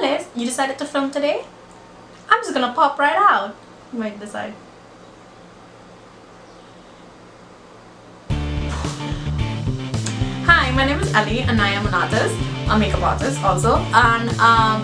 Liz, you decided to film today? I'm just gonna pop right out. You might decide. Hi, my name is Ellie and I am an artist, a makeup artist also. And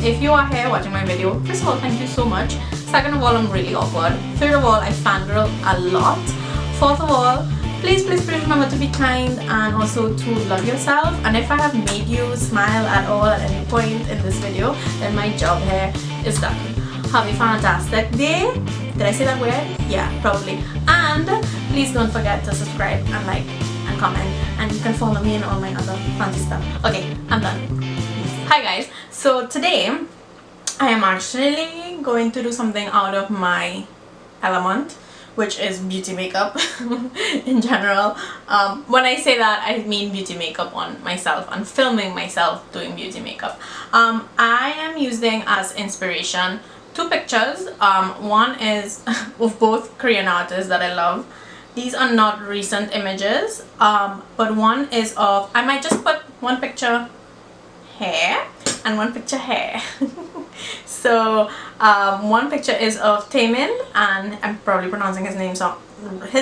if you are here watching my video, first of all, thank you so much. Second of all, I'm really awkward. Third of all, I fangirl a lot. Fourth of all, please remember to be kind and also to love yourself. And if I have made you smile at all at any point in this video, then my job here is done. Have a fantastic day. Did I say that weird? Yeah, probably. And please don't forget to subscribe and like and comment, and you can follow me and all my other fancy stuff. Okay, I'm done. Hi guys. So today I am actually going to do something out of my element, which is beauty makeup in general. When I say that, I mean beauty makeup on myself and filming myself doing beauty makeup. I am using as inspiration two pictures. One is of both Korean artists that I love. These are not recent images, but one is of, I might just put one picture here and one picture here. So one picture is of Taemin, and I'm probably pronouncing his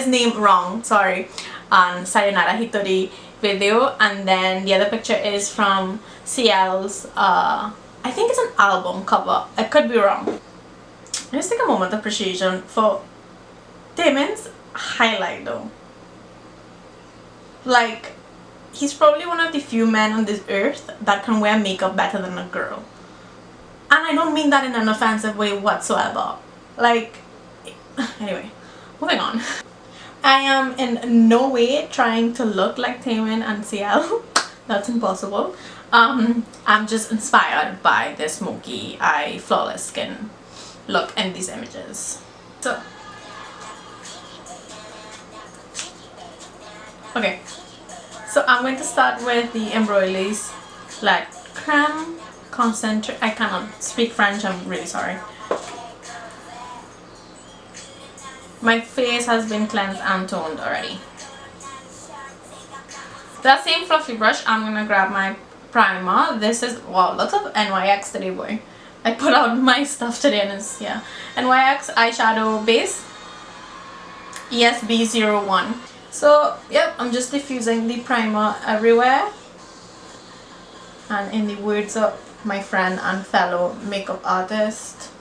name wrong, sorry, on Sayonara Hitori video. And then the other picture is from CL's, I think it's an album cover, I could be wrong. Let's take a moment of appreciation for Taemin's highlight though. Like, he's probably one of the few men on this earth that can wear makeup better than a girl. And I don't mean that in an offensive way whatsoever. Like, anyway, moving on. I am in no way trying to look like Taemin and CL. That's impossible. I'm just inspired by this smoky eye, flawless skin look in these images. So, okay, so I'm going to start with the embroideries, like creme concentrate. I cannot speak French, I'm really sorry. My face has been cleansed and toned already. That same fluffy brush, I'm gonna grab my primer. This is, wow, lots of NYX today, boy. I put out my stuff today and it's, yeah. NYX eyeshadow base, ESB01. So, yep, I'm just diffusing the primer everywhere. And in the words of my friend and fellow makeup artist,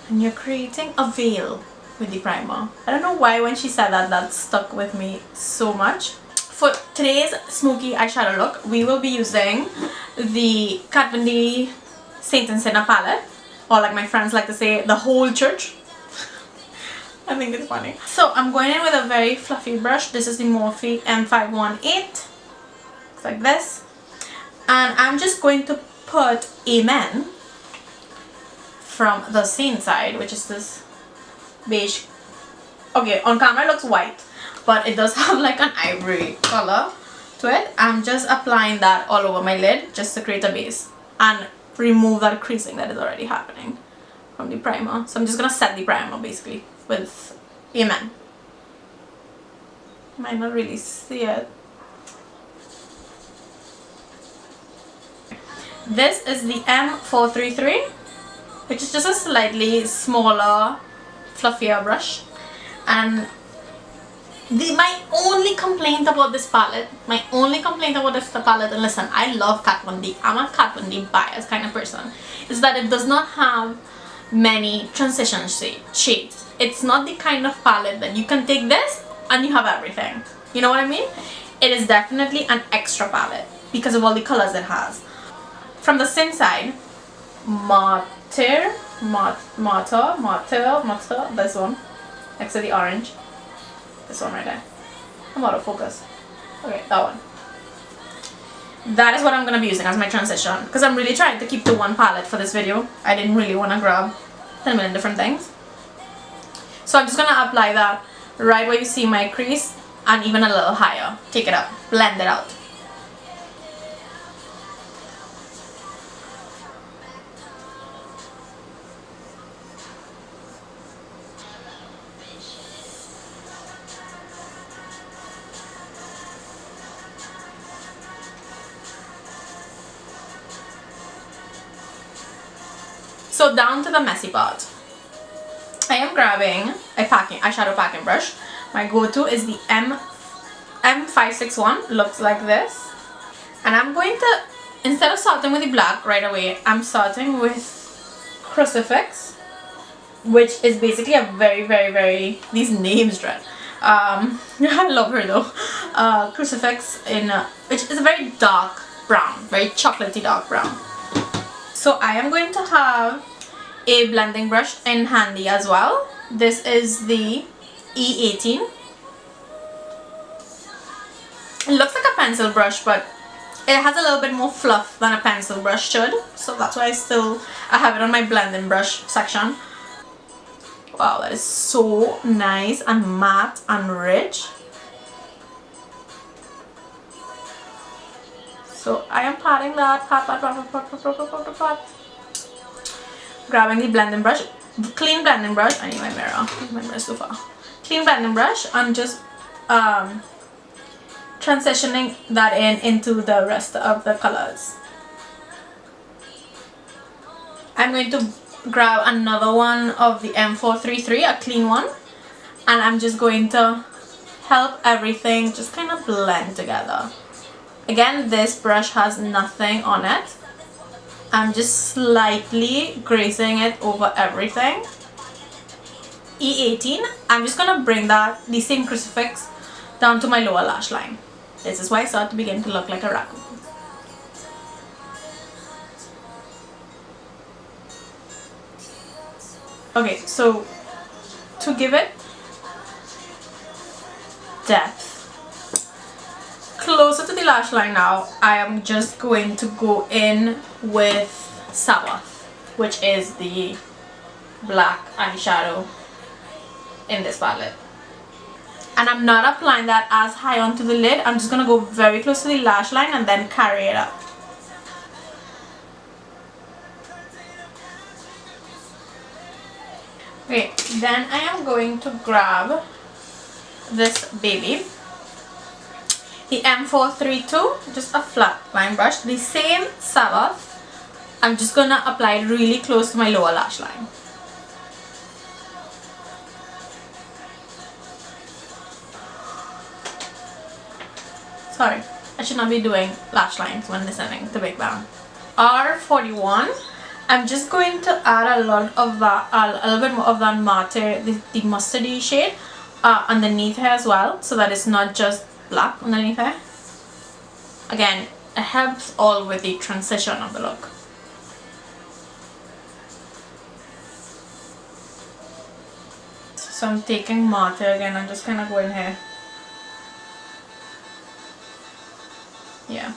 and you're creating a veil with the primer. I don't know why when she said that, that stuck with me so much. For today's smoky eyeshadow look, we will be using the Kat Von D Saint and Sinner palette, or like my friends like to say, the whole church. I think it's funny. So I'm going in with a very fluffy brush. This is the Morphe M518. It's like this. And I'm just going to put Amen from the same side, which is this beige. Okay, on camera it looks white, but it does have like an ivory color to it. I'm just applying that all over my lid just to create a base and remove that creasing that is already happening from the primer. So I'm just gonna set the primer basically with Amen. Might not really see it. This is the M433, which is just a slightly smaller, fluffier brush. And my only complaint about this palette, and listen, I love Kat Von D, I'm a Kat Von D biased kind of person, is that it does not have many transition shades. It's not the kind of palette that you can take this and you have everything. You know what I mean? It is definitely an extra palette because of all the colors it has. From the Sin side, Martyr, this one, next to the orange. This one right there. I'm out of focus. Okay, that one. That is what I'm going to be using as my transition, because I'm really trying to keep to one palette for this video. I didn't really want to grab 10 million different things. So I'm just going to apply that right where you see my crease and even a little higher. Take it up, blend it out. So down to the messy part. I am grabbing a eyeshadow packing brush. My go-to is the M561. Looks like this. And I'm going to, instead of starting with the black right away, I'm starting with Crucifix, which is basically a very, these names dread. I love her though. Crucifix which is a very dark brown, very chocolatey dark brown. So I am going to have a blending brush in handy as well. This is the E18. It looks like a pencil brush, but it has a little bit more fluff than a pencil brush should, so that's why I have it on my blending brush section. Wow, that is so nice and matte and rich. So I am patting that, pat. Grabbing the blending brush, clean blending brush. I need my mirror. My mirror is so far. Clean blending brush. I'm just transitioning that into the rest of the colors. I'm going to grab another one of the M433, a clean one, and I'm just going to help everything just kind of blend together. Again, this brush has nothing on it. I'm just slightly grazing it over everything. E18, I'm just gonna bring the same Crucifix down to my lower lash line. This is why I start to begin to look like a raccoon. Okay, so to give it depth, closer to the lash line now, I am just going to go in with Sabbath, which is the black eyeshadow in this palette. And I'm not applying that as high onto the lid. I'm just going to go very close to the lash line and then carry it up. Okay, then I am going to grab this baby, the M432, just a flat line brush, the same Sabbath. I'm just going to apply it really close to my lower lash line. Sorry, I should not be doing lash lines when listening to Big Bang. R41, I'm just going to add a lot of that, a little bit more of that matte, the mustardy shade underneath here as well, so that it's not just black underneath here. Again, it helps all with the transition of the look. So I'm taking matte again, I'm just kind of going here. Yeah.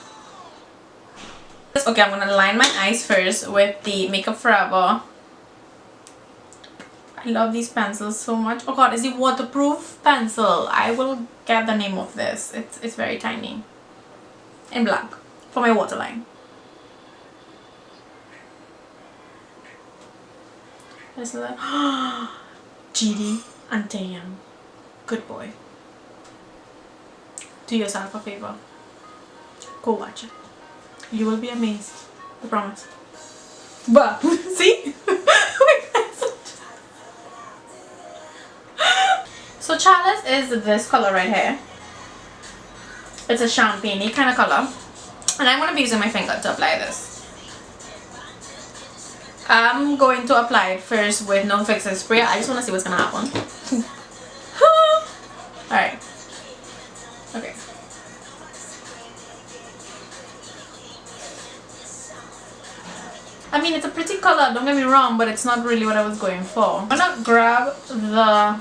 Okay, I'm gonna line my eyes first with the Makeup Forever. I love these pencils so much. Oh god, is it waterproof pencil? I will get the name of this. It's very tiny. In black. For my waterline. This is like GD and Taeyang. Good boy. Do yourself a favor. Go watch it. You will be amazed. I promise. But see? So Chalice is this color right here. It's a champagne-y kind of color. And I'm going to be using my finger to apply this. I'm going to apply it first with no fixing spray. I just want to see what's going to happen. Alright. Okay. I mean, it's a pretty color, don't get me wrong, but it's not really what I was going for. I'm gonna grab the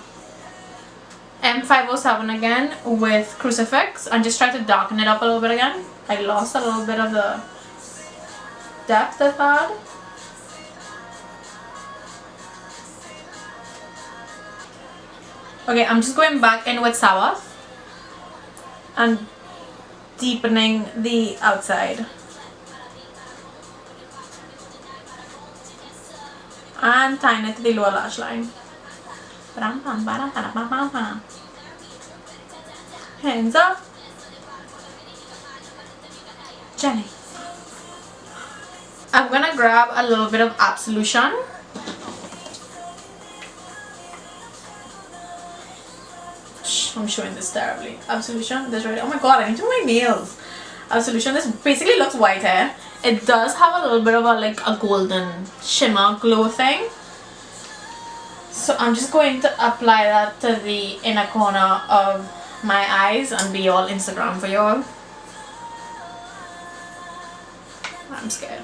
M507 again with Crucifix and just try to darken it up a little bit again. I lost a little bit of the depth I've had. Okay, I'm just going back in with Sabbath and deepening the outside. And tying it to the lower lash line. Hands up. Jenny. I'm gonna grab a little bit of Absolution I'm showing this terribly. Absolution, this right. Oh my god, I need to do my nails. Absolution, this basically looks white hair. It does have a little bit of a like a golden shimmer glow thing. So I'm just going to apply that to the inner corner of my eyes and be all Instagram for y'all. I'm scared.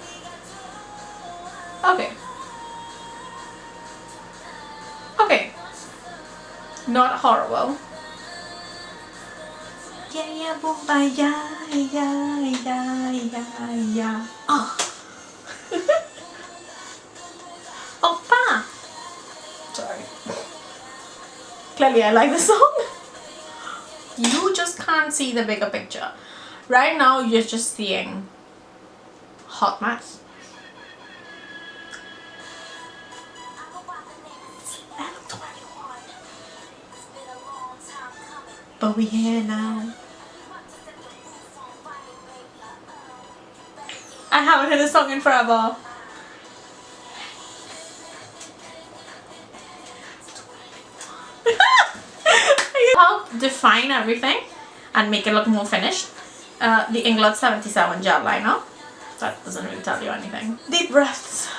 Okay. Okay. Not horrible. Yeah, boom, yeah. Oh. Oppa. Sorry. Clearly, I like the song. You just can't see the bigger picture. Right now, you're just seeing hot mess. But we here now. I haven't heard this song in forever. Help define everything and make it look more finished. The Inglot 77 gel liner. That doesn't really tell you anything. Deep breaths.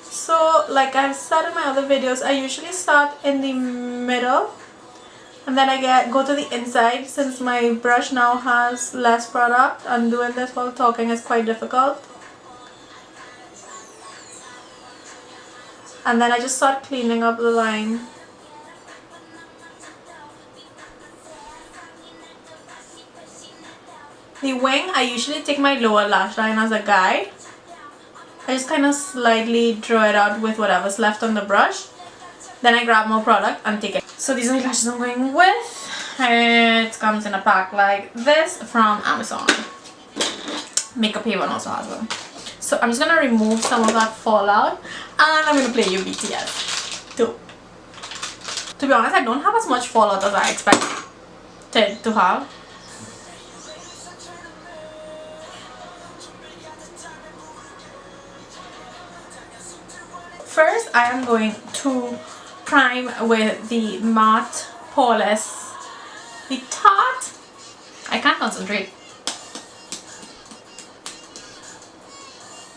So, like I've said in my other videos, I usually start in the middle and then I go to the inside since my brush now has less product and doing this while talking is quite difficult. And then I just start cleaning up the line. The wing, I usually take my lower lash line as a guide. I just kind of slightly draw it out with whatever's left on the brush. Then I grab more product and take it. So these are the lashes I'm going with. It comes in a pack like this from Amazon. Makeup Haven also has one. So I'm just going to remove some of that fallout and I'm going to play you BTS too. To be honest, I don't have as much fallout as I expected to have. First, I am going to prime with the matte P.S.S. The Tarte. I can't concentrate.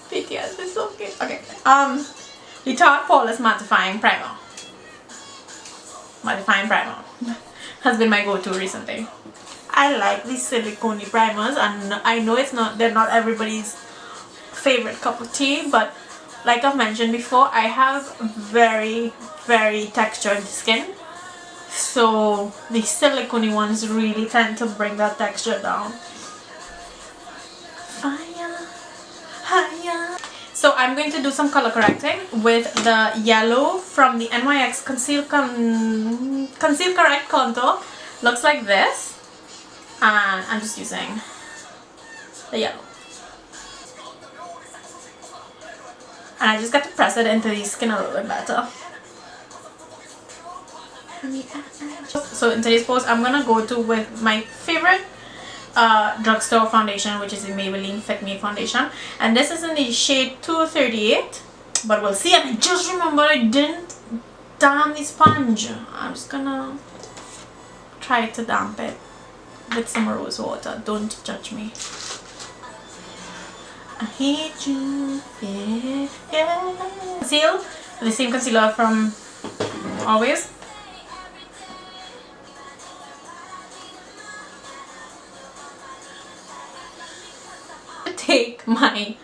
BTS is so cute. Okay. The Tarte P.S.S. mattifying primer. Mattifying primer has been my go-to recently. I like these silicone primers, and I know they're not everybody's favorite cup of tea, but like I've mentioned before, I have very, very textured skin, so the silicone ones really tend to bring that texture down. Fire, higher. So I'm going to do some color correcting with the yellow from the NYX Conceal Correct Contour. Looks like this, and I'm just using the yellow. And I just got to press it into the skin a little bit better. So in today's post, I'm gonna go to with my favorite drugstore foundation, which is the Maybelline Fit Me foundation, and this is in the shade 238. But we'll see. And I just remembered I didn't damp the sponge. I'm just gonna try to damp it with some rose water. Don't judge me. I hate you, yeah. Conceal, the same concealer from Always. Take my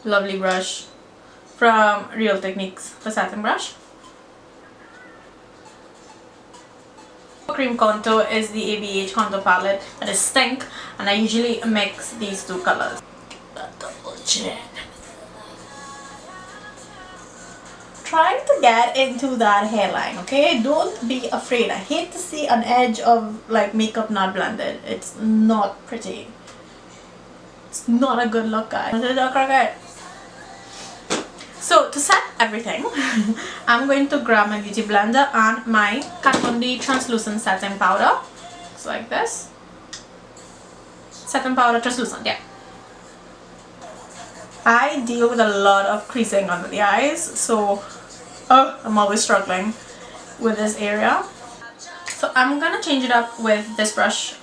lovely brush from Real Techniques, the satin brush. Cream contour is the ABH contour palette that is Stink, and I usually mix these two colors. Trying to get into that hairline, okay? Don't be afraid. I hate to see an edge of like makeup not blended. It's not pretty. It's not a good look, guys. So to set everything, I'm going to grab my beauty blender and my Kat Von D translucent setting powder. Looks like this. Setting powder translucent, yeah. I deal with a lot of creasing under the eyes, so I'm always struggling. with this area. So I'm gonna change it up with this brush.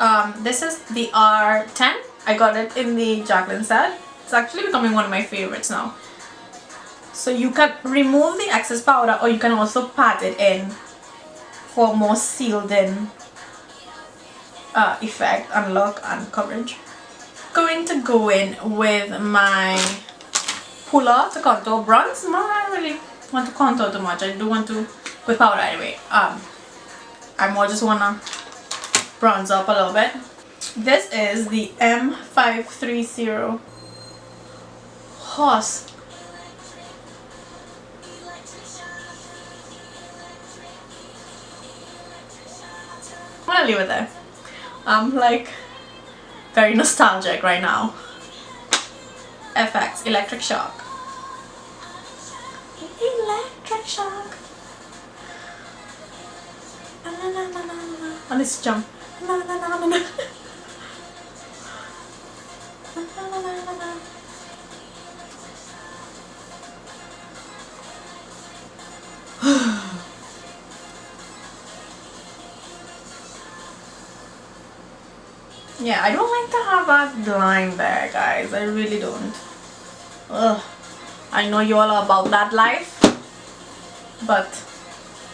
This is the R10. I got it in the Jacqueline set. It's actually becoming one of my favorites now. So you can remove the excess powder, or you can also pat it in for more sealed in effect and look and coverage. Going to go in with my puller to contour bronze. No, I don't really want to contour too much. I do want to with powder anyway. I more just wanna bronze up a little bit. This is the M530 Horse. I'm gonna leave it there. I'm like very nostalgic right now. FX, electric shock. Electric shock. And let's jump. Yeah, I don't like to have that line there, guys. I really don't. Ugh. I know you all are about that life, but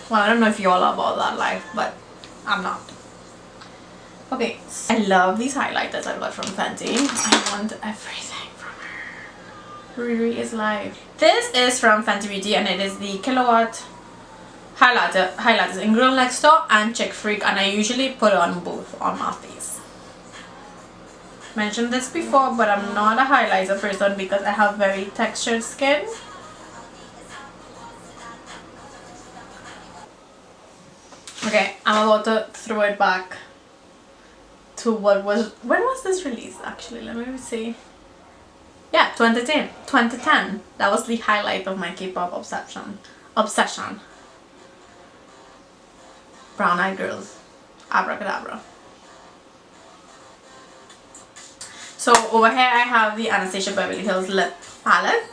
well, I don't know if you all are about that life, but I'm not. Okay, so I love these highlighters I got from Fenty. I want everything from her. Riri is live. This is from Fenty Beauty, and it is the Kilowatt highlighters in Girl Next Door and Chick Freak, and I usually put on both on my face. Mentioned this before, but I'm not a highlighter person because I have very textured skin. Okay, I'm about to throw it back to what was, when was this released actually? Let me see. Yeah, 2010. That was the highlight of my K-pop obsession. Brown Eyed Girls. Abracadabra. So over here I have the Anastasia Beverly Hills lip palette,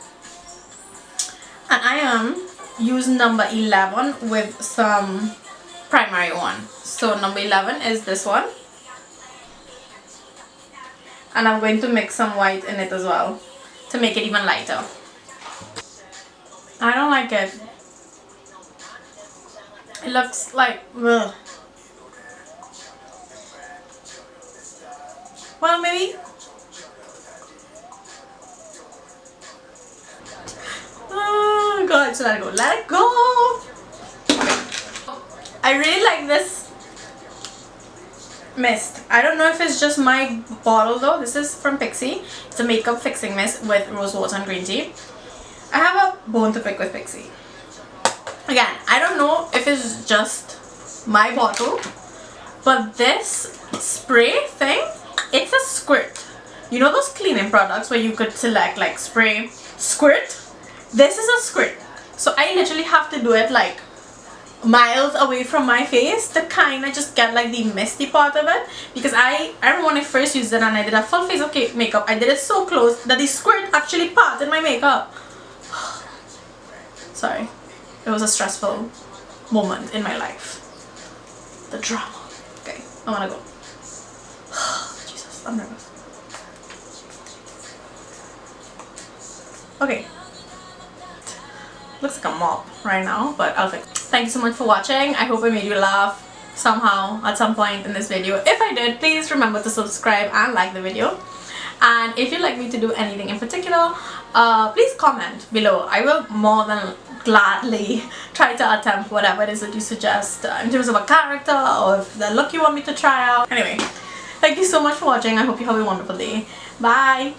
and I am using number 11 with some primary one. So number 11 is this one, and I'm going to mix some white in it as well to make it even lighter. I don't like it. It looks like ugh. Well, maybe. Oh god, so let it go. Let it go! I really like this mist. I don't know if it's just my bottle though. This is from Pixie. It's a makeup fixing mist with rose water and green tea. I have a bone to pick with Pixie. Again, I don't know if it's just my bottle, but this spray thing, it's a squirt. You know those cleaning products where you could select like spray, squirt? This is a squirt. So I literally have to do it like miles away from my face to kind of just get like the misty part of it, because I remember when I first used it and I did a full face of makeup, I did it so close that the squirt actually parted my makeup. Sorry, it was a stressful moment in my life. The drama. Okay, I wanna go. Jesus, I'm nervous. Okay. Looks like a mop right now, but I'll fix it. Thank you so much for watching. I hope I made you laugh somehow at some point in this video. If I did, please remember to subscribe and like the video. And if you'd like me to do anything in particular, please comment below. I will more than gladly try to attempt whatever it is that you suggest in terms of a character or if the look you want me to try out. Anyway, thank you so much for watching. I hope you have a wonderful day. Bye!